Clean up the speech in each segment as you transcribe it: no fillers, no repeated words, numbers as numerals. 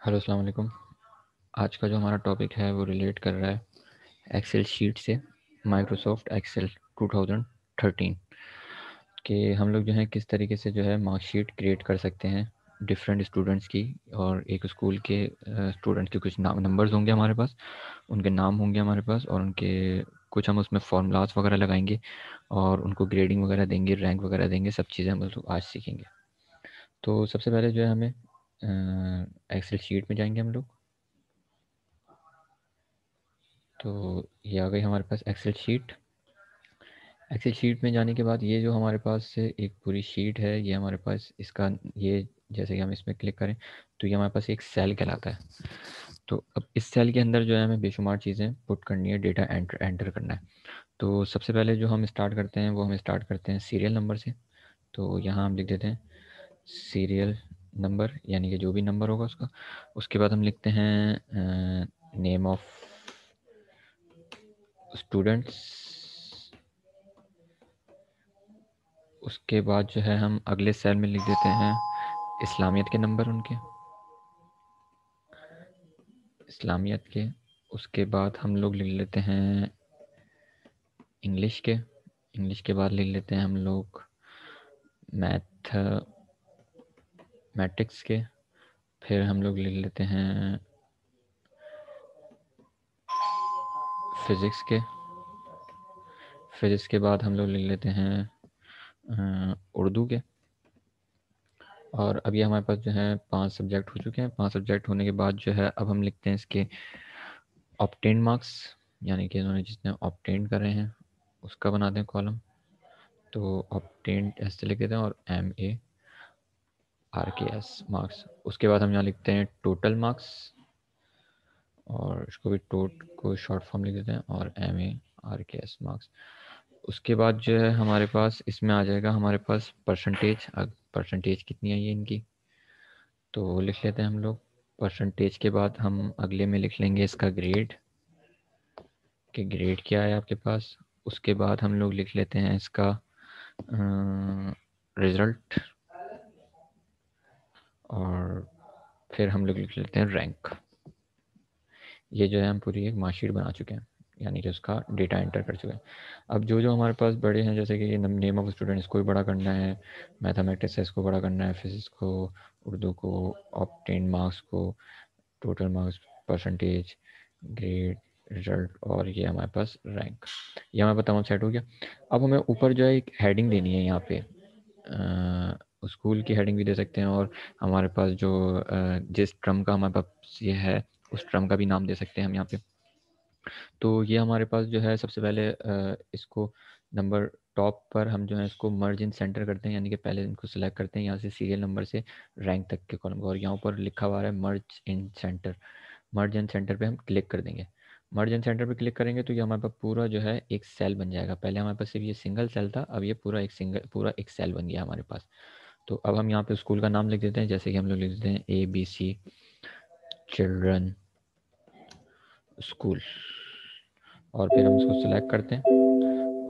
Hello, अस्सलाम वालेकुम। आज का जो हमारा टॉपिक है वो रिलेट कर रहा है एक्सेल शीट से, माइक्रोसॉफ्ट एक्सेल 2013 कि हम लोग जो है किस तरीके से जो है मार्कशीट क्रिएट कर सकते हैं डिफरेंट स्टूडेंट्स की। और एक स्कूल के स्टूडेंट्स के कुछ नंबर्स होंगे हमारे पास, उनके नाम होंगे हमारे पास, और उनके कुछ हम उसमें फार्मूलाज वगैरह लगाएंगे और उनको ग्रेडिंग वगैरह देंगे, रैंक वगैरह देंगे। सब चीज़ें हम लोग आज सीखेंगे। तो सबसे पहले जो है हमें एक्सेल शीट में जाएंगे हम लोग। तो ये आ गई हमारे पास एक्सेल शीट। एक्सेल शीट में जाने के बाद ये जो हमारे पास एक पूरी शीट है, ये हमारे पास इसका ये जैसे कि हम इसमें क्लिक करें तो ये हमारे पास एक सेल कहलाता है। तो अब इस सेल के अंदर जो है हमें बेशुमार चीज़ें पुट करनी है, डेटा एंटर करना है। तो सबसे पहले जो हम स्टार्ट करते हैं वो हम स्टार्ट करते हैं सीरियल नंबर से। तो यहाँ हम लिख देते हैं सीरियल नंबर, यानी कि जो भी नंबर होगा उसका। उसके बाद हम लिखते हैं नेम ऑफ स्टूडेंट्स। उसके बाद जो है हम अगले सेल में लिख देते हैं इस्लामियत के नंबर उनके, इस्लामियत के। उसके बाद हम लोग लिख लेते हैं इंग्लिश के, इंग्लिश के बाद लिख लेते हैं हम लोग मैथमेटिक्स के। फिर हम लोग लिख लेते हैं फिज़िक्स के। फिज़िक्स के बाद हम लोग लिख लेते हैं उर्दू के। और अभी हमारे पास जो है 5 सब्जेक्ट हो चुके हैं। 5 सब्जेक्ट होने के बाद जो है अब हम लिखते हैं इसके ऑब्टेन मार्क्स, यानी कि इन्होंने जितने ऑब्टेन कर रहे हैं उसका बना दें कॉलम। तो ऑब्टेन ऐसे लिख देते हैं और MARKS मार्क्स। उसके बाद हम यहाँ लिखते हैं टोटल मार्क्स, और इसको भी को शॉर्ट फॉर्म लिख देते हैं, और MARKS मार्क्स। उसके बाद जो है हमारे पास इसमें आ जाएगा हमारे पास परसेंटेज। परसेंटेज कितनी आई है इनकी, तो लिख लेते हैं हम लोग। परसेंटेज के बाद हम अगले में लिख लेंगे इसका ग्रेड, कि ग्रेड क्या है आपके पास। उसके बाद हम लोग लिख लेते हैं इसका रिज़ल्ट, और फिर हम लोग लिख लेते हैं रैंक। ये जो है हम पूरी एक मार्कशीट बना चुके हैं, यानी कि उसका डेटा एंटर कर चुके हैं। अब जो जो हमारे पास बड़े हैं, जैसे कि नेम ऑफ स्टूडेंट, इसको भी बड़ा करना है, मैथमेटिक्स है इसको बड़ा करना है, फिजिक्स को, उर्दू को, ऑब्टेन मार्क्स को, total marks, percentage, grade, result, और ये हमारे पास रैंक। ये हमारे पास तमाम सेट हो गया। अब हमें ऊपर जो है एक हेडिंग देनी है यहाँ पे। स्कूल की हेडिंग भी दे सकते हैं, और हमारे पास जो जिस ट्रम का हमारे पास ये है उस ट्रम का भी नाम दे सकते हैं हम यहाँ पे। तो ये हमारे पास जो है सबसे पहले इसको नंबर टॉप पर हम जो है इसको मर्ज इन सेंटर करते हैं, यानी कि पहले इनको सिलेक्ट करते हैं यहाँ से सीरियल नंबर से रैंक तक के कॉलम को, और यहाँ पर लिखा हुआ है मर्ज इन सेंटर। मर्ज इन सेंटर पे हम क्लिक कर देंगे। मर्ज इन सेंटर पे क्लिक करेंगे तो ये हमारे पास पूरा जो है एक सेल बन जाएगा। पहले हमारे पास सिर्फ ये सिंगल सेल था, अब ये पूरा एक सेल बन गया हमारे पास। तो अब हम यहाँ पे स्कूल का नाम लिख देते हैं, जैसे कि हम लोग लिख देते हैं ABC चिल्ड्रन स्कूल, और फिर हम इसको सिलेक्ट करते हैं,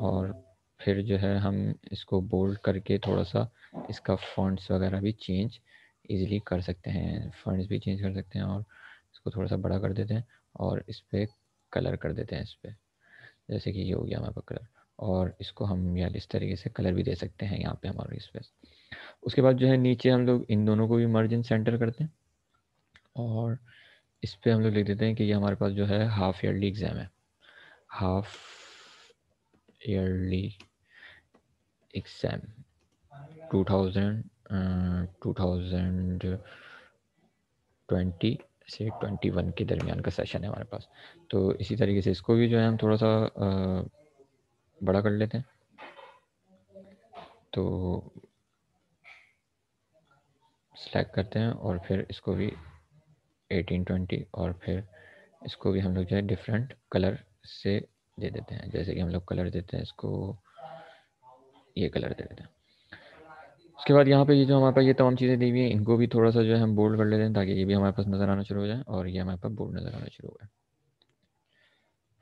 और फिर जो है हम इसको बोल्ड करके थोड़ा सा इसका फॉन्ट्स वगैरह भी चेंज इजीली कर सकते हैं, फॉन्ट्स भी चेंज कर सकते हैं, और इसको थोड़ा सा बड़ा कर देते हैं, और इस पर कलर कर देते हैं इस पर, जैसे कि ये हो गया हमारे पास कलर। और इसको हम या इस तरीके से कलर भी दे सकते हैं यहाँ पे हमारे इस पर। उसके बाद जो है नीचे हम लोग इन दोनों को भी मर्ज इन सेंटर करते हैं, और इस पर हम लोग लिख देते हैं कि ये हमारे पास जो है हाफ ईयरली एग्ज़ाम है, हाफ ईयरली एग्ज़ाम 2020 से 21 के दरमियान का सेशन है हमारे पास। तो इसी तरीके से इसको भी जो है हम थोड़ा सा बड़ा कर लेते हैं। तो सेलेक्ट करते हैं और फिर इसको भी 1820, और फिर इसको भी हम लोग जो है डिफरेंट कलर से दे देते हैं, जैसे कि हम लोग कलर देते हैं इसको, ये कलर दे देते हैं। उसके बाद यहाँ पे ये जो हमारे पास ये तमाम चीज़ें दी हुई हैं, इनको भी थोड़ा सा जो है हम बोल्ड कर लेते हैं, ताकि ये भी हमारे पास नज़र आना शुरू हो जाए, और ये हमारे पास बोल्ड नज़र आना शुरू हो जाए।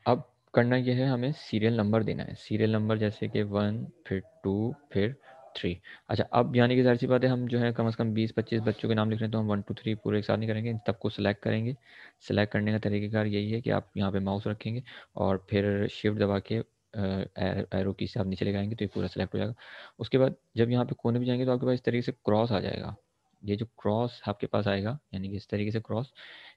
अब करना ये है, हमें सीरियल नंबर देना है। सीरियल नंबर जैसे कि 1, फिर 2, फिर 3। अच्छा, अब यानी कि ज़ाहिर सी बात है हम जो है कम से कम 20-25 बच्चों के नाम लिख रहे हैं, तो हम 1 2 3 पूरे एक साथ नहीं करेंगे, इन सबको सेलेक्ट करेंगे। सेलेक्ट करने का तरीक़ेकार यही है कि आप यहाँ पे माउस रखेंगे और फिर शिफ्ट दबा के एरो की से आप नीचे लेके आएंगे तो ये पूरा सेलेक्ट हो जाएगा। उसके बाद जब यहाँ पे कोने पे जाएंगे तो आपके पास इस तरीके से क्रॉस आ जाएगा। ये जो क्रॉस आपके पास आएगा यानी कि इस तरीके से क्रॉस,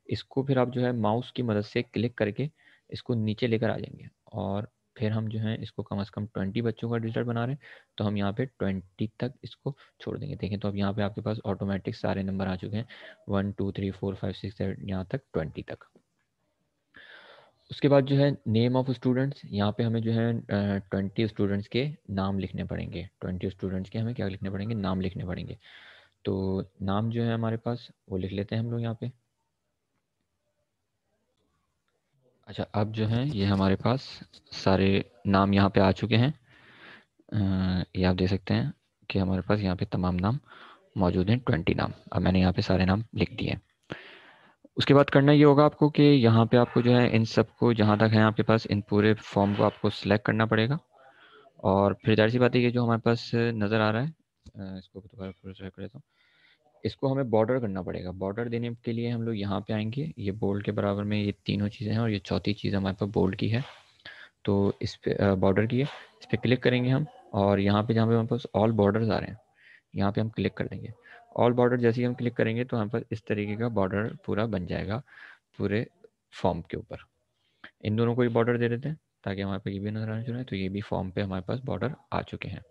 इसको फिर आप जो है माउस की मदद से क्लिक करके इसको नीचे लेकर आ जाएंगे और फिर हम जो है इसको कम से कम 20 बच्चों का रिजल्ट बना रहे हैं, तो हम यहाँ पे 20 तक इसको छोड़ देंगे। देखें तो अब यहाँ पे आपके पास ऑटोमेटिक सारे नंबर आ चुके हैं, 1 2 3 4 5 6 7 यहाँ तक 20 तक। उसके बाद जो है नेम ऑफ स्टूडेंट्स, यहाँ पे हमें जो है 20 स्टूडेंट्स के नाम लिखने पड़ेंगे। 20 स्टूडेंट्स के हमें क्या लिखने पड़ेंगे, नाम लिखने पड़ेंगे। तो नाम जो है हमारे पास वो लिख लेते हैं हम लोग यहाँ पे। अच्छा, अब जो है ये हमारे पास सारे नाम यहाँ पे आ चुके हैं। ये आप देख सकते हैं कि हमारे पास यहाँ पे तमाम नाम मौजूद हैं, 20 नाम। अब मैंने यहाँ पे सारे नाम लिख दिए हैं। उसके बाद करना ये होगा आपको कि यहाँ पे आपको जो है इन सबको जहाँ तक है आपके पास इन पूरे फॉर्म को आपको सिलेक्ट करना पड़ेगा और फिर जाहिर सी बात है ये जो हमारे पास नज़र आ रहा है, इसको दोबारा पूरा सेलेक्ट कर देता हूँ। इसको हमें बॉर्डर करना पड़ेगा। बॉर्डर देने के लिए हम लोग यहाँ पे आएंगे, ये बोल्ड के बराबर में ये तीनों चीज़ें हैं और ये चौथी चीज़ हमारे पास बोल्ड की है, तो इस पे बॉर्डर की है, इस पर क्लिक करेंगे हम और यहाँ पे जहाँ पे हमारे पास ऑल बॉर्डर्स आ रहे हैं यहाँ पे हम क्लिक कर देंगे। ऑल बॉर्डर जैसे ही हम क्लिक करेंगे तो हमारे पास इस तरीके का बॉर्डर पूरा बन जाएगा पूरे फॉर्म के ऊपर। इन दोनों को ही बॉर्डर दे देते हैं ताकि हमारे पास ये भी नजर आना शुरू है, तो ये भी फॉर्म पे हमारे पास बॉर्डर आ चुके हैं।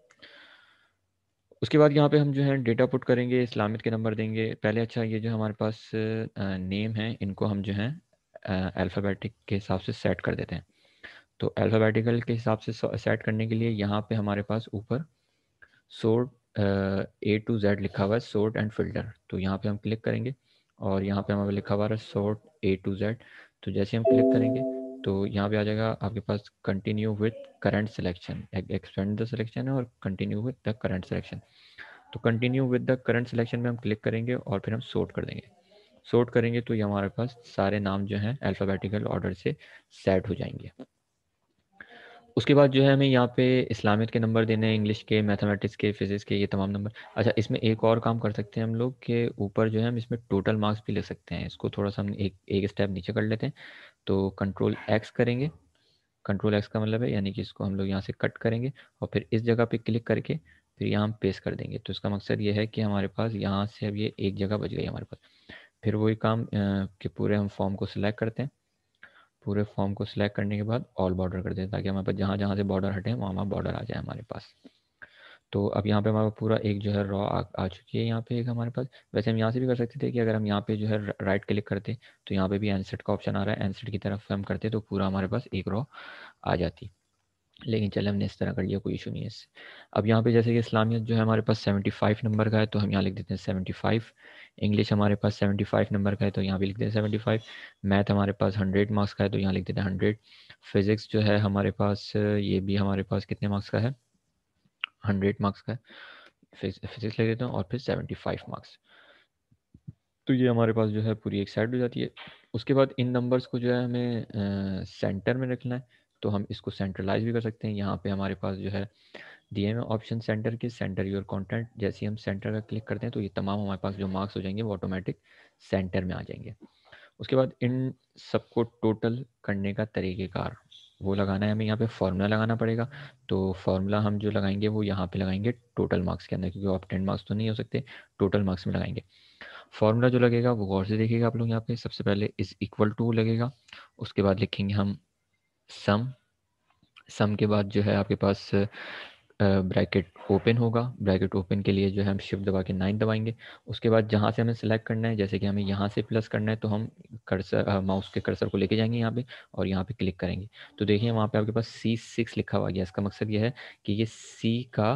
उसके बाद यहाँ पे हम जो है डेटा पुट करेंगे, इस्लामियत के नंबर देंगे पहले। अच्छा, ये जो हमारे पास नेम है इनको हम जो है अल्फ़ाबेटिक के हिसाब से सेट कर देते हैं। तो अल्फ़ाबेटिकल के हिसाब से सेट करने के लिए यहाँ पे हमारे पास ऊपर सोर्ट A to Z लिखा हुआ है, सोर्ट एंड फिल्टर। तो यहाँ पे हम क्लिक करेंगे और यहाँ पे हमारे लिखा हुआ है सोर्ट A to Z। तो जैसे हम क्लिक करेंगे तो यहाँ पे आ जाएगा आपके पास continue with current selection, expand the selection है और continue with the current selection. तो continue with the current selection में हम क्लिक करेंगे और फिर हम सोर्ट कर देंगे। सोर्ट करेंगे तो ये हमारे पास सारे नाम जो हैं अल्फ़ाबेटिकल ऑर्डर से सेट हो जाएंगे। उसके बाद जो है हमें यहाँ पे इस्लामियत के नंबर देने हैं, इंग्लिश के, मैथमेटिक्स के, फिजिक्स के, ये तमाम नंबर। अच्छा, इसमें एक और काम कर सकते हैं हम लोग के ऊपर जो है हम इसमें टोटल मार्क्स भी लिख सकते हैं। इसको थोड़ा सा हम एक एक स्टेप नीचे कर लेते हैं। तो कंट्रोल एक्स करेंगे, कंट्रोल एक्स का मतलब है यानी कि इसको हम लोग यहाँ से कट करेंगे और फिर इस जगह पे क्लिक करके फिर यहाँ हम पेस्ट कर देंगे। तो इसका मकसद ये है कि हमारे पास यहाँ से अब ये एक जगह बच गई हमारे पास। फिर वही काम कि पूरे हम फॉर्म को सिलेक्ट करते हैं। पूरे फॉर्म को सिलेक्ट करने के बाद ऑल बॉर्डर कर देते हैं ताकि हमारे पास जहाँ जहाँ से बॉर्डर हटे वहाँ वहाँ बॉर्डर आ जाए हमारे पास। तो अब यहाँ पे हमारा पूरा एक जो है रॉ आ चुकी है यहाँ पे एक हमारे पास। वैसे हम यहाँ से भी कर सकते थे कि अगर हम यहाँ पे जो है राइट क्लिक करते तो यहाँ पे भी एनसेट का ऑप्शन आ रहा है, एनसेट की तरफ हम करते तो पूरा हमारे पास एक रॉ आ जाती। लेकिन चले हमने इस तरह कर लिया, कोई इशू नहीं है इससे। अब यहाँ पे जैसे कि इस्लामियत जो है हमारे पास 75 नंबर का है तो हम यहाँ लिख देते हैं 75। इंग्लिश हमारे पास 75 नंबर का है तो यहाँ भी लिख देते हैं 75। मैथ हमारे पास 100 मार्क्स का है तो यहाँ लिख देते हैं 100। फिज़िक्स जो है हमारे पास ये भी हमारे पास कितने मार्क्स का है, 100 मार्क्स का है। फिज़िक्स लिख देता हूँ और फिर 75 मार्क्स। तो ये हमारे पास जो है पूरी एक साइड हो जाती है। उसके बाद इन नंबर्स को जो है हमें सेंटर में रखना है तो हम इसको सेंट्रलाइज भी कर सकते हैं। यहाँ पे हमारे पास जो है दिए हुए ऑप्शन सेंटर के, सेंटर योर कंटेंट। जैसे ही हम सेंटर का क्लिक करते हैं तो ये तमाम हमारे पास जो मार्क्स हो जाएंगे वो ऑटोमेटिक सेंटर में आ जाएंगे। उसके बाद इन सबको टोटल करने का तरीक़ेकार वो लगाना है हमें। यहाँ पे फार्मूला लगाना पड़ेगा। तो फार्मूला हम जो लगाएंगे वो यहाँ पे लगाएंगे टोटल मार्क्स के अंदर, क्योंकि ऑप्टेंड मार्क्स तो नहीं हो सकते, टोटल मार्क्स में लगाएंगे। फार्मूला जो लगेगा वो गौर से देखिएगा आप लोग। यहाँ पे सबसे पहले इज इक्वल टू लगेगा, उसके बाद लिखेंगे हम सम। सम के बाद जो है आपके पास ब्रैकेट ओपन होगा। ब्रैकेट ओपन के लिए जो है हम शिफ्ट दबा के 9 दबाएंगे। उसके बाद जहाँ से हमें सेलेक्ट करना है, जैसे कि हमें यहाँ से प्लस करना है तो हम कर्सर माउस के कर्सर को लेके जाएंगे यहाँ पे और यहाँ पे क्लिक करेंगे। तो देखिए वहाँ पे आपके पास C6 लिखा हुआ गया। इसका मकसद ये है कि ये C का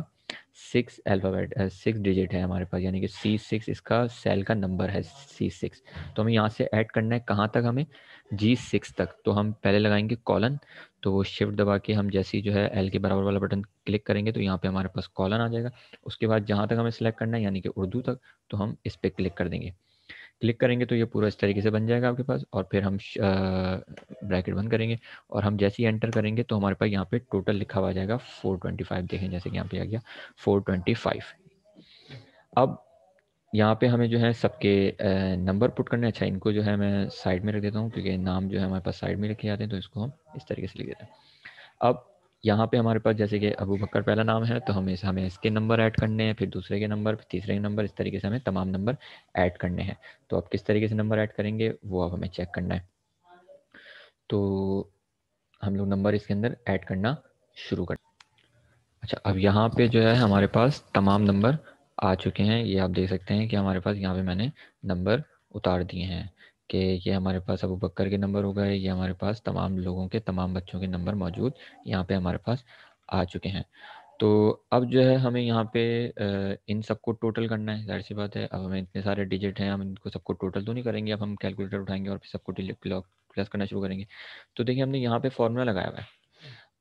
6 अल्फ़ाबेट 6 डिजिट है हमारे पास, यानी कि C6 इसका सेल का नंबर है C6। तो हमें यहाँ से ऐड करना है कहाँ तक, हमें G6 तक। तो हम पहले लगाएंगे कॉलन। तो वो शिफ्ट दबा के हम जैसे ही जो है एल के बराबर वाला बटन क्लिक करेंगे तो यहाँ पे हमारे पास कॉलन आ जाएगा। उसके बाद जहाँ तक हमें सेलेक्ट करना है यानी कि उर्दू तक, तो हम इस पर क्लिक कर देंगे। क्लिक करेंगे तो ये पूरा इस तरीके से बन जाएगा आपके पास, और फिर हम ब्रैकेट बंद करेंगे और हम जैसे ही एंटर करेंगे तो हमारे पास यहाँ पे टोटल लिखा हुआ जाएगा 425। देखें जैसे कि यहाँ पे आ गया 425। अब यहाँ पे हमें जो है सबके नंबर पुट करने हैं। अच्छा, इनको जो है मैं साइड में रख देता हूँ क्योंकि नाम जो है हमारे पास साइड में लिखे जाते हैं, तो इसको हम इस तरीके से लिख देते हैं। अब यहाँ पे हमारे पास जैसे कि अबू बकर पहला नाम है, तो हमें इसके नंबर ऐड करने हैं, फिर दूसरे के नंबर, फिर तीसरे के नंबर, इस तरीके से हमें तमाम नंबर ऐड करने हैं। तो अब किस तरीके से नंबर ऐड करेंगे वो अब हमें चेक करना है। तो हम लोग नंबर इसके अंदर ऐड करना शुरू कर। अच्छा, अब यहाँ पे जो है हमारे पास तमाम नंबर आ चुके हैं। ये आप देख सकते हैं कि हमारे पास यहाँ पे मैंने नंबर उतार दिए हैं कि ये हमारे पास अबू बकर के नंबर हो गए, ये हमारे पास तमाम लोगों के, तमाम बच्चों के नंबर मौजूद यहाँ पे हमारे पास आ चुके हैं। तो अब जो है हमें यहाँ पे इन सबको टोटल करना है। ज़ाहिर सी बात है, अब हमें इतने सारे डिजिट हैं, हम इनको सबको टोटल तो नहीं करेंगे। अब हम कैलकुलेटर उठाएंगे और फिर सबको प्लस करना शुरू करेंगे। तो देखिए हमने यहाँ पे फॉर्मूला लगाया हुआ है।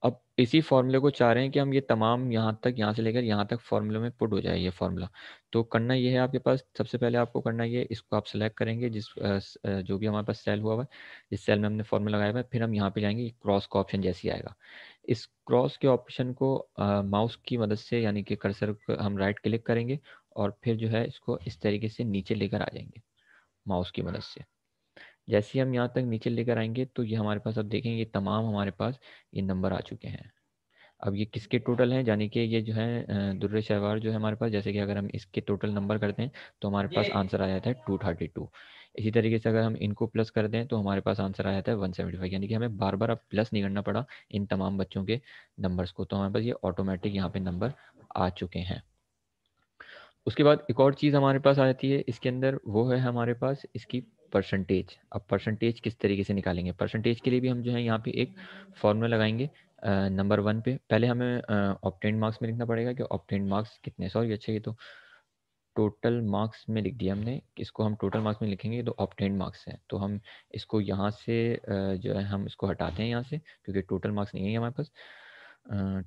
अब इसी फॉर्मूले को चाह रहे हैं कि हम ये तमाम यहाँ तक, यहाँ से लेकर यहाँ तक फॉर्मूले में पुट हो जाए ये फॉर्मूला। तो करना ये है आपके पास, सबसे पहले आपको करना ये, इसको आप सेलेक्ट करेंगे जो भी हमारे पास सेल हुआ हुआ है, जिस सेल में हमने फॉर्मूला लगाया हुआ है, फिर हम यहाँ पे जाएंगे, क्रॉस का ऑप्शन जैसे ही आएगा, इस क्रॉस के ऑप्शन को माउस की मदद से, यानी कि कर्सर को हम राइट क्लिक करेंगे और फिर जो है इसको इस तरीके से नीचे लेकर आ जाएंगे माउस की मदद से। जैसे ही हम यहाँ तक नीचे लेकर आएंगे तो ये हमारे पास, अब देखेंगे तमाम हमारे पास ये नंबर आ चुके हैं। अब ये किसके टोटल हैं, यानी कि ये जो है दुर्र शहवार जो है हमारे पास, जैसे कि अगर हम इसके टोटल नंबर करते हैं तो हमारे पास आंसर आ जाता है 232। इसी तरीके से अगर हम इनको प्लस कर दें तो हमारे पास आंसर आ जाता है 175। यानी कि हमें बार बार अब प्लस नहीं करना पड़ा इन तमाम बच्चों के नंबर्स को, तो हमारे पास ये ऑटोमेटिक यहाँ पे नंबर आ चुके हैं। उसके बाद एक और चीज़ हमारे पास आ जाती है इसके अंदर, वो है हमारे पास इसकी परसेंटेज। अब परसेंटेज किस तरीके से निकालेंगे, परसेंटेज के लिए भी हम जो है यहाँ पे एक फॉर्मूला लगाएंगे। नंबर 1 पे पहले हमें ऑब्टेन्ड मार्क्स में लिखना पड़ेगा कि ऑब्टेन्ड मार्क्स कितने, सॉरी अच्छा ये तो टोटल मार्क्स में लिख दिया हमने, इसको हम टोटल मार्क्स में लिखेंगे तो ऑब्टेन्ड मार्क्स है, तो हम इसको यहाँ से जो है हम इसको हटाते हैं यहाँ से, क्योंकि टोटल मार्क्स नहीं है हमारे पास।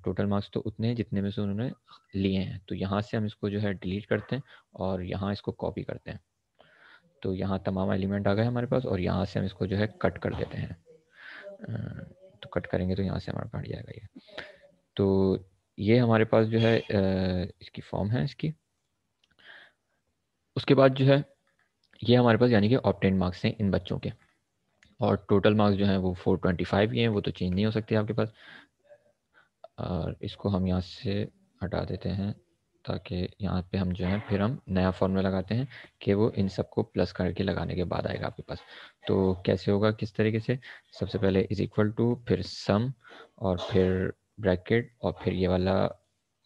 टोटल मार्क्स तो उतने हैं जितने में से उन्होंने लिए हैं, तो यहाँ से हम इसको जो है डिलीट करते हैं और यहाँ इसको कॉपी करते हैं। तो यहाँ तमाम एलिमेंट आ गए हमारे पास और यहाँ से हम इसको जो है कट कर देते हैं। तो कट करेंगे तो यहाँ से हमारे पास जाएगा ये। तो ये हमारे पास जो है इसकी फॉर्म है इसकी। उसके बाद जो है ये हमारे पास यानी कि ऑब्टेन्ड मार्क्स हैं इन बच्चों के, और टोटल मार्क्स जो हैं वो 425 ही हैं, वो तो चेंज नहीं हो सकते आपके पास। और इसको हम यहाँ से हटा देते हैं ताकि यहाँ पे हम जो है फिर हम नया फॉर्मूला लगाते हैं कि वो इन सबको प्लस करके लगाने के बाद आएगा आपके पास। तो कैसे होगा, किस तरीके से, सबसे पहले इज इक्वल टू, फिर सम, और फिर ब्रैकेट, और फिर ये वाला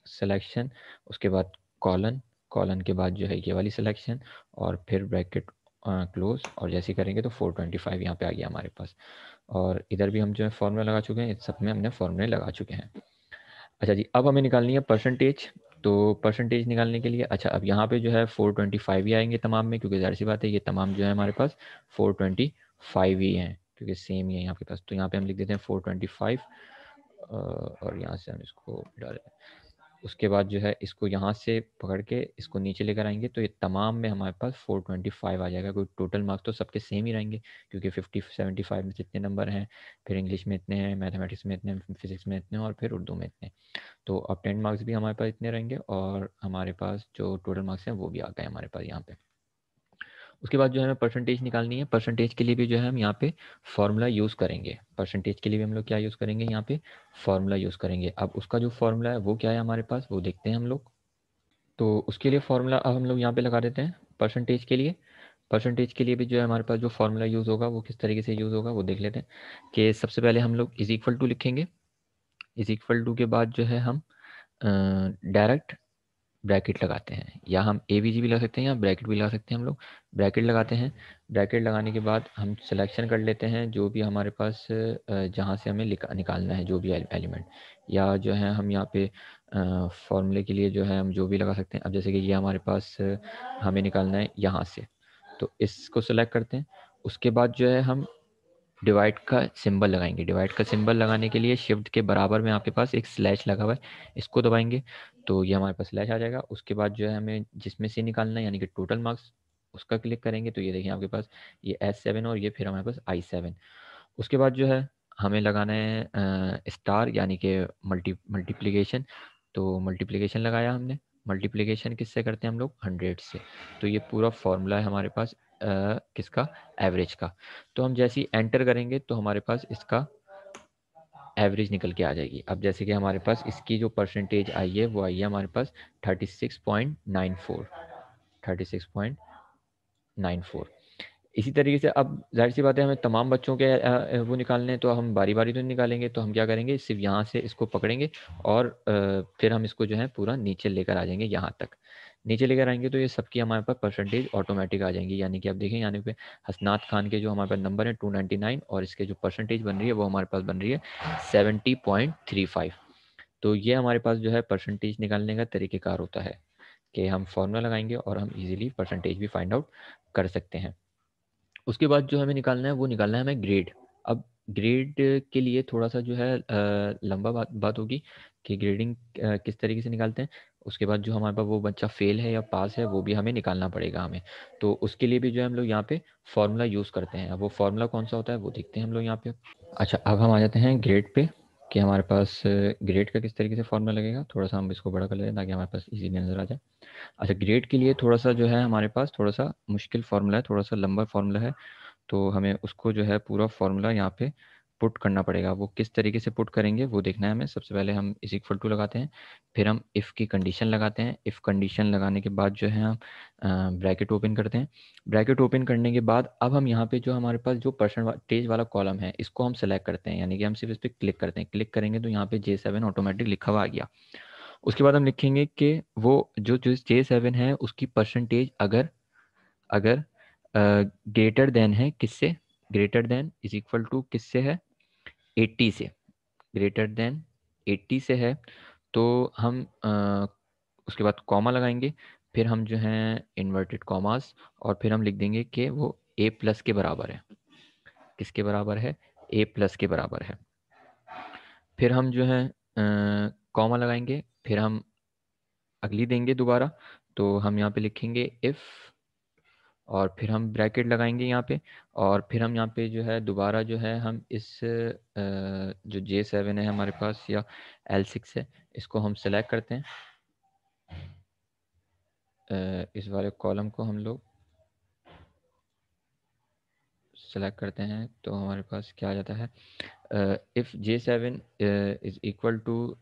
सिलेक्शन, उसके बाद कॉलन, कॉलन के बाद जो है ये वाली सिलेक्शन, और फिर ब्रैकेट क्लोज, और जैसे ही करेंगे तो 425 यहाँ पे आ गया हमारे पास। और इधर भी हम जो है फॉर्मूला लगा चुके हैं, इस सब में हमने फॉर्मूले लगा चुके हैं। अच्छा जी, अब हमें निकालनी है परसेंटेज। तो परसेंटेज निकालने के लिए, अच्छा अब यहाँ पे जो है 425 ही आएंगे तमाम में, क्योंकि ज़ाहिर सी बात है ये तमाम जो है हमारे पास 425 ही हैं, क्योंकि सेम ही है यहाँ के पास। तो यहाँ पे हम लिख देते हैं 425 और यहाँ से हम इसको डालें। उसके बाद जो है इसको यहाँ से पकड़ के इसको नीचे लेकर आएंगे तो ये तमाम में हमारे पास 425 आ जाएगा। कोई टोटल मार्क्स तो सबके सेम ही रहेंगे, क्योंकि 50 75 में जितने नंबर हैं, फिर इंग्लिश में इतने हैं, मैथमेटिक्स में इतने, फिजिक्स में इतने, और फिर उर्दू में इतने। तो ऑब्टेन्ड मार्क्स भी हमारे पास इतने रहेंगे और हमारे पास जो टोटल मार्क्स हैं वो भी आ गए हमारे पास यहाँ पे। उसके बाद जो है हमें परसेंटेज निकालनी है। परसेंटेज के लिए भी जो है हम यहाँ पे फॉर्मूला यूज़ करेंगे। परसेंटेज के लिए भी हम लोग क्या यूज़ करेंगे, यहाँ पे फॉर्मूला यूज़ करेंगे। अब उसका जो फॉर्मूला है वो क्या है हमारे पास, वो देखते हैं हम लोग। तो उसके लिए फॉर्मूला अब हम लोग यहाँ पे लगा देते हैं परसेंटेज के लिए। परसेंटेज के लिए भी जो है हमारे पास जो फॉर्मूला यूज़ होगा वो किस तरीके से यूज़ होगा वो देख लेते हैं। कि सबसे पहले हम लोग इज इक्वल टू लिखेंगे। इज इक्वल टू के बाद जो है हम डायरेक्ट ब्रैकेट लगाते हैं, या हम एवीजी भी लगा सकते हैं या ब्रैकेट भी लगा सकते हैं। हम लोग ब्रैकेट लगाते हैं। ब्रैकेट लगाने के बाद हम सिलेक्शन कर लेते हैं जो भी हमारे पास जहाँ से हमें निकालना है जो भी एलिमेंट, या जो है हम यहाँ पे फॉर्मूले के लिए जो है हम जो भी लगा सकते हैं। अब जैसे कि ये हमारे पास हमें निकालना है यहाँ से, तो इसको सेलेक्ट करते हैं। उसके बाद जो है हम डिवाइड का सिंबल लगाएंगे। डिवाइड का सिंबल लगाने के लिए शिफ्ट के बराबर में आपके पास एक स्लैश लगा हुआ है, इसको दबाएंगे तो ये हमारे पास स्लैश आ जाएगा। उसके बाद जो है हमें जिसमें से निकालना है यानी कि टोटल मार्क्स, उसका क्लिक करेंगे तो ये देखिए आपके पास ये S7 और ये फिर हमारे पास I7। उसके बाद जो है हमें लगाना है स्टार यानी कि मल्टीप्लिकेशन। तो मल्टीप्लिकेशन लगाया हमने। मल्टीप्लिकेशन किससे करते हैं हम लोग? 100 से। तो ये पूरा फॉर्मूला है हमारे पास किसका? एवरेज का। तो हम जैसे ही एंटर करेंगे तो हमारे पास इसका एवरेज निकल के आ जाएगी। अब जैसे कि हमारे पास इसकी जो परसेंटेज आई है वो आई है हमारे पास 36.94। 36.94। इसी तरीके से अब जाहिर सी बात है हमें तमाम बच्चों के वो निकालने हैं, तो हम बारी बारी तो नहीं निकालेंगे। तो हम क्या करेंगे, सिर्फ यहाँ से इसको पकड़ेंगे और फिर हम इसको जो है पूरा नीचे लेकर आ जाएंगे। यहाँ तक नीचे लेकर आएंगे तो ये सबकी हमारे पास परसेंटेज ऑटोमेटिक आ जाएंगी। यानी कि आप देखें यहाँ पे हसनात खान के जो हमारे पास नंबर है 299 और इसके जो परसेंटेज बन रही है वो हमारे पास बन रही है 70.35। तो ये हमारे पास जो है परसेंटेज निकालने का तरीक़ेकार होता है कि हम फॉर्मूला लगाएंगे और हम इजीली परसेंटेज भी फाइंड आउट कर सकते हैं। उसके बाद जो हमें निकालना है वो निकालना है हमें ग्रेड। अब ग्रेड के लिए थोड़ा सा जो है लंबा बात होगी कि ग्रेडिंग किस तरीके से निकालते हैं। उसके बाद जो हमारे पास वो बच्चा फेल है या पास है वो भी हमें निकालना पड़ेगा हमें। तो उसके लिए भी जो है हम लोग यहाँ पे फॉर्मूला यूज़ करते हैं। अब वो फार्मूला कौन सा होता है वो देखते हैं हम लोग यहाँ पे। अच्छा, अब हम आ जाते हैं ग्रेड पे कि हमारे पास ग्रेड का किस तरीके से फॉर्मूला लगेगा। थोड़ा सा हम इसको बड़ा कर लेते हैं ताकि हमारे पास इजीली नज़र आ जाए। अच्छा, ग्रेड के लिए थोड़ा सा जो है हमारे पास थोड़ा सा मुश्किल फार्मूला है, थोड़ा सा लंबा फार्मूला है। तो हमें उसको जो है पूरा फार्मूला यहाँ पे पुट करना पड़ेगा। वो किस तरीके से पुट करेंगे वो देखना है हमें। सबसे पहले हम इज इक्वल टू लगाते हैं, फिर हम इफ़ की कंडीशन लगाते हैं। इफ़ कंडीशन लगाने के बाद जो है हम ब्रैकेट ओपन करते हैं। ब्रैकेट ओपन करने के बाद अब हम यहाँ पे जो हमारे पास जो परसेंटेज वाला कॉलम है इसको हम सेलेक्ट करते हैं। यानी कि हम सिर्फ इस पर क्लिक करते हैं। क्लिक करेंगे तो यहाँ पे J7 ऑटोमेटिक लिखा हुआ आ गया। उसके बाद हम लिखेंगे कि वो जो जो J7 है उसकी परसेंटेज अगर अगर ग्रेटर देन है किससे? Greater than is equal to किससे है? 80 से। ग्रेटर देन 80 से है तो हम उसके बाद कॉमा लगाएंगे। फिर हम जो है इन्वर्टेड कॉमास और फिर हम लिख देंगे कि वो ए प्लस के बराबर है। किसके बराबर है? ए प्लस के बराबर है। फिर हम जो है कॉमा लगाएंगे, फिर हम अगली देंगे दोबारा। तो हम यहाँ पे लिखेंगे इफ़ और फिर हम ब्रैकेट लगाएंगे यहाँ पे। और फिर हम यहाँ पे जो है दोबारा जो है हम इस जो J7 है हमारे पास या L6 है इसको हम सेलेक्ट करते हैं। इस वाले कॉलम को हम लोग सेलेक्ट करते हैं तो हमारे पास क्या आ जाता है? If J7 is equal to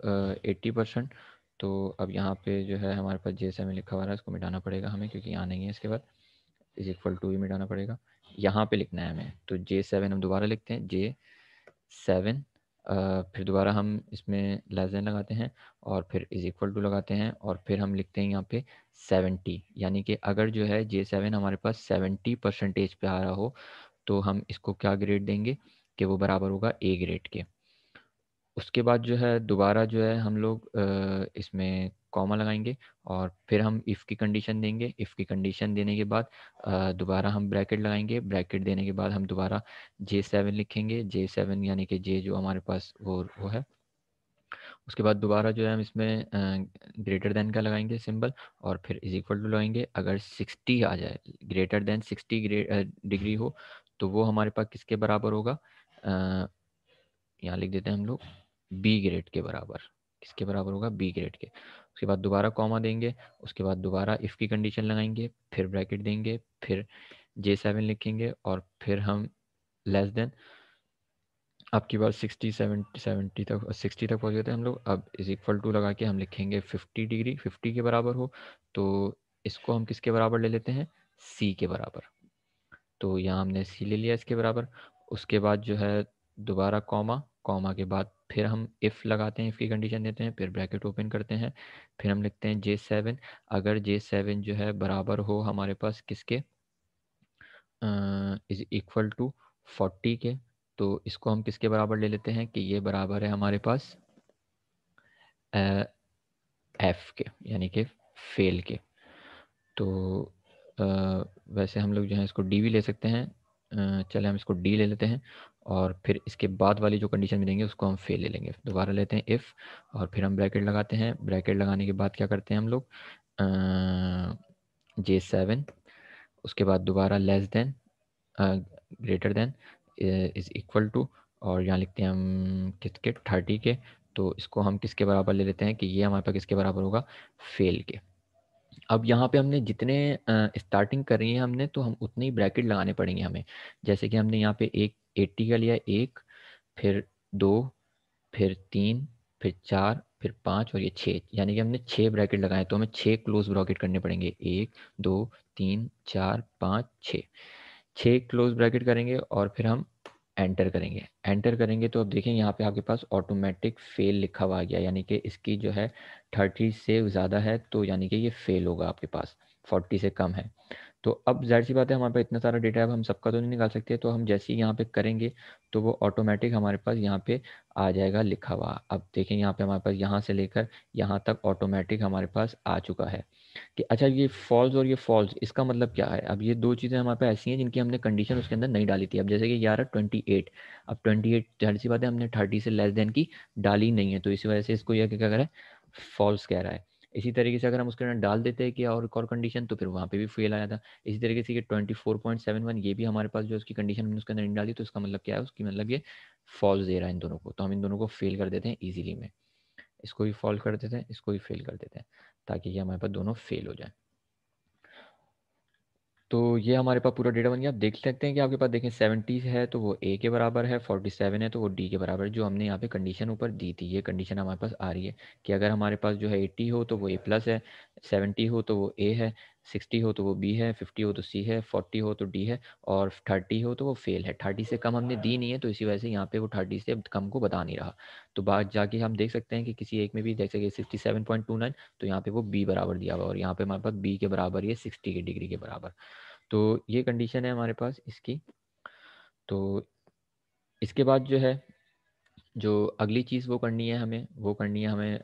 80%। तो अब यहाँ पे जो है हमारे पास J7 लिखा हुआ है, इसको मिटाना पड़ेगा हमें क्योंकि यहाँ नहीं है। इसके बाद इज इक्वल टू ही मिटाना पड़ेगा, यहाँ पे लिखना है हमें। तो J7 हम दोबारा लिखते हैं J7। फिर दोबारा हम इसमें लेस देन लगाते हैं और फिर इज इक्वल टू लगाते हैं और फिर हम लिखते हैं यहाँ पे 70। यानी कि अगर जो है J7 हमारे पास 70% पे आ रहा हो तो हम इसको क्या ग्रेड देंगे कि वो बराबर होगा ए ग्रेड के। उसके बाद जो है दोबारा जो है हम लोग इसमें कॉमा लगाएंगे और फिर हम इफ़ की कंडीशन देंगे। इफ़ की कंडीशन देने के बाद दोबारा हम ब्रैकेट लगाएंगे। ब्रैकेट देने के बाद हम दोबारा J7 लिखेंगे। J7 यानी कि J जो हमारे पास वो है। उसके बाद दोबारा जो है हम इसमें ग्रेटर देन का लगाएंगे सिंबल और फिर इज इक्वल टू लगाएंगे। अगर 60 आ जाए, ग्रेटर देन 60 डिग्री हो तो वो हमारे पास किसके बराबर होगा? यहाँ लिख देते हैं हम लोग बी ग्रेड के बराबर। किसके बराबर होगा? बी ग्रेड के। उसके बाद दोबारा कॉमा देंगे। उसके बाद दोबारा इफ़ की कंडीशन लगाएंगे, फिर ब्रैकेट देंगे, फिर J7 लिखेंगे और फिर हम लेस देन आपकी बात 60 तक 60 तक पहुँच गए थे हम लोग। अब इज इक्वल टू लगा के हम लिखेंगे 50 डिग्री 50 के बराबर हो तो इसको हम किसके बराबर ले लेते हैं? सी के बराबर। तो यहाँ हमने सी ले लिया इसके बराबर। उसके बाद जो है दोबारा कॉमा, कॉमा के बाद फिर हम इफ़ लगाते हैं, इफ़ की कंडीशन देते हैं, फिर ब्रैकेट ओपन करते हैं, फिर हम लिखते हैं J7। अगर J7 जो है बराबर हो हमारे पास किसके? इज इक्वल टू 40 के। तो इसको हम किसके बराबर ले लेते हैं कि ये बराबर है हमारे पास एफ के, यानी कि फेल के। तो वैसे हम लोग जो है इसको डी भी ले सकते हैं। चले हम इसको डी ले लेते हैं और फिर इसके बाद वाली जो कंडीशन में देंगे उसको हम फेल ले लेंगे। दोबारा लेते हैं इफ़ और फिर हम ब्रैकेट लगाते हैं। ब्रैकेट लगाने के बाद क्या करते हैं हम लोग? J7 उसके बाद दोबारा less than, greater than, is equal to, और यहाँ लिखते हैं हम किसके, 30 के। तो इसको हम किसके बराबर ले लेते हैं कि ये हमारे पास किसके बराबर होगा, फेल के। अब यहाँ पे हमने जितने स्टार्टिंग करी है हमने, तो हम उतने ही ब्रैकेट लगाने पड़ेंगे हमें। जैसे कि हमने यहाँ पे एक 80 का लिया, एक, फिर दो, फिर तीन, फिर चार, फिर पाँच, और ये छः, यानी कि हमने छः ब्रैकेट लगाए, तो हमें छः क्लोज ब्रैकेट करने पड़ेंगे। एक, दो, तीन, चार, पाँच, छः, छः क्लोज ब्रैकेट करेंगे और फिर हम एंटर करेंगे। एंटर करेंगे तो अब देखें यहाँ पे आपके पास ऑटोमेटिक फेल लिखा हुआ आ गया, यानी कि इसकी जो है 30 से ज़्यादा है, तो यानी कि ये फेल होगा आपके पास, 40 से कम है। तो अब ज़ाहिर सी बात है, हमारे पास इतना सारा डेटा है, अब हम सबका तो नहीं निकाल सकते, तो हम जैसे ही यहाँ पे करेंगे तो वो ऑटोमेटिक हमारे पास यहाँ पे आ जाएगा लिखा हुआ। अब देखें यहाँ पे हमारे पास यहाँ से लेकर यहाँ तक ऑटोमेटिक हमारे पास आ चुका है कि अच्छा ये फॉल्स और ये फॉल्स, इसका मतलब क्या है। अब ये दो चीज़ें हमारे पास ऐसी हैं जिनकी हमने कंडीशन उसके अंदर नहीं डाली थी। अब जैसे कि 11 28, अब 28 जाहिर सी बात है हमने 30 से लेस देन की डाली नहीं है, तो इसी वजह से इसको यह क्या कह रहा है, फॉल्स कह रहा है। इसी तरीके से अगर हम उसके अंदर डाल देते हैं कि और एक और कंडीशन, तो फिर वहाँ पे भी फेल आया था। इसी तरीके से ये 24.71, ये भी हमारे पास जो उसकी कंडीशन हमने उसके अंदर नहीं डाली, तो इसका मतलब क्या है, उसकी मतलब ये फॉल्स दे रहा है इन दोनों को, तो हम इन दोनों को फेल कर देते हैं ईजिली में। इसको भी फॉल्स कर देते हैं, इसको भी फेल कर देते हैं, ताकि ये हमारे पास दोनों फेल हो जाए। तो ये हमारे पास पूरा डेटा बन गया। आप देख सकते हैं कि आपके पास देखें 70 है तो वो ए के बराबर है, 47 है तो वो डी के बराबर है, जो हमने यहाँ पे कंडीशन ऊपर दी थी, ये कंडीशन हमारे पास आ रही है कि अगर हमारे पास जो है 80 हो तो वो ए प्लस है, 70 हो तो वो ए है, 60 हो तो वो बी है, 50 हो तो सी है, 40 हो तो डी है, और 30 हो तो वो फेल है। 30 से कम हमने दी नहीं है, तो इसी वजह से यहाँ पे वो 30 से कम को बता नहीं रहा। तो बात जाके हम देख सकते हैं कि किसी एक में भी देख सकते 67.29, तो यहाँ पे वो बी बराबर दिया हुआ, और यहाँ पे हमारे पास बी के बराबर ये 60 के डिग्री के बराबर। तो ये कंडीशन है हमारे पास इसकी। तो इसके बाद जो है, जो अगली चीज़ वो करनी है हमें, वो करनी है हमें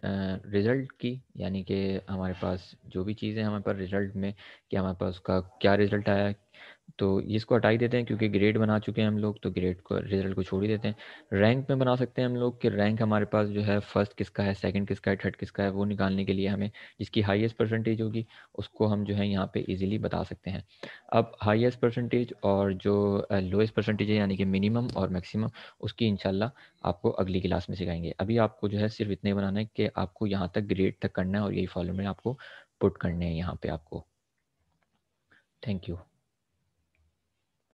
रिज़ल्ट की, यानी कि हमारे पास जो भी चीज़ें हमारे पास रिज़ल्ट में, कि हमारे पास उसका क्या रिज़ल्ट आया है, तो इसको हटा ही देते हैं, क्योंकि ग्रेड बना चुके हैं हम लोग, तो ग्रेड को, रिजल्ट को छोड़ ही देते हैं। रैंक में बना सकते हैं हम लोग कि रैंक हमारे पास जो है फर्स्ट किसका है, सेकंड किसका है, थर्ड किसका है, वो निकालने के लिए हमें जिसकी हाईएस्ट परसेंटेज होगी उसको हम जो है यहाँ पे इजीली बता सकते हैं। अब हाईएस्ट परसेंटेज और जो लोएस्ट परसेंटेज है, यानी कि मिनिमम और मैक्सिमम, उसकी इंशाल्लाह आपको अगली क्लास में सिखाएंगे। अभी आपको जो है सिर्फ इतने बनाना है कि आपको यहाँ तक ग्रेड तक करना है, और यही फॉर्मूले आपको पुट करने हैं यहाँ पे आपको। Thank you.